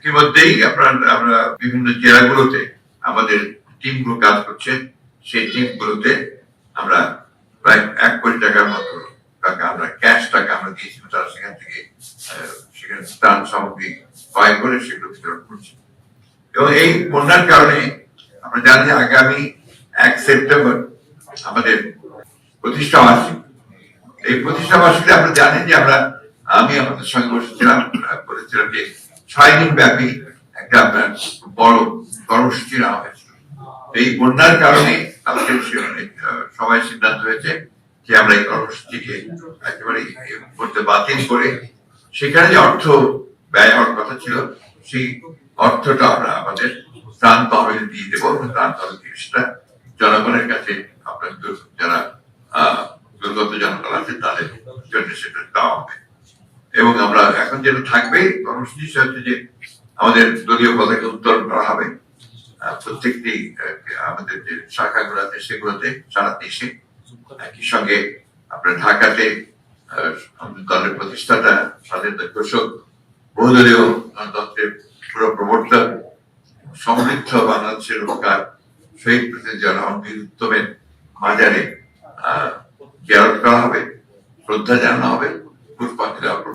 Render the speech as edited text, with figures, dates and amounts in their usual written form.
ইতিমধ্যেই আমরা বিভিন্ন জেলাগুলোতে আমাদের টিমগুলো কাজ করছে। সেই টিমগুলোতে আমরা প্রায় 1 কোটি টাকার মতো টাকা আমরা ক্যাশ টাকা আমরা দিয়েছি, তারা সেখান থেকে সেখানে ত্রাণ সামগ্রী ক্রয় করে সেগুলো বিতরণ করছে। এবং এই বন্যার কারণে আমরা জানি যে আগামী 1 সেপ্টেম্বর আমাদের প্রতিষ্ঠা বার্ষিক। এই প্রতিষ্ঠা বার্ষিকীতে আমরা জানি যে আমি আমাদের সঙ্গে বসেছিলাম, বলেছিলাম যে 6 দিন ব্যাপী একটা আপনার বড় কর্মসূচি নেওয়া হয়েছিল। এই বন্যার কারণে আজকে সবাই সিদ্ধান্ত হয়েছে যে আমরা এই কর্মসূচিকে একেবারে করতে বাতিল করে সেখানে যে অর্থ ব্যয় হওয়ার কথা ছিল সেই অর্থটা আমরা আমাদের ত্রাণ তহবিলে দিয়ে দেবো। ত্রাণ তহবিল জিনিসটা জনগণের কাছে আপনার যারা দুর্গত জনগণ আছে তাদের জন্য সেটা দেওয়া হবে। এবং আমরা এখন যেটা থাকবে কর্মসূচি হচ্ছে যে আমাদের দলীয় পতাকা উত্তোলন করা হবে প্রত্যেকটি আমাদের যে শাখাগুলো আছে সেগুলোতে সারা দেশে। একই সঙ্গে আপনার ঢাকাতে আমাদের দলের প্রতিষ্ঠাতা স্বাধীনতা ঘোষক বহুদলীয় গণতন্ত্রের পুরো প্রবর্তক সমৃদ্ধ বাংলাদেশের রূপকার শহীদ প্রেসিডেন্ট জিয়াউর বীর উত্তমের মাজারে জিয়ারত করা হবে, শ্রদ্ধা জানানো হবে, পুষ্পাঞ্জলি অর্পণ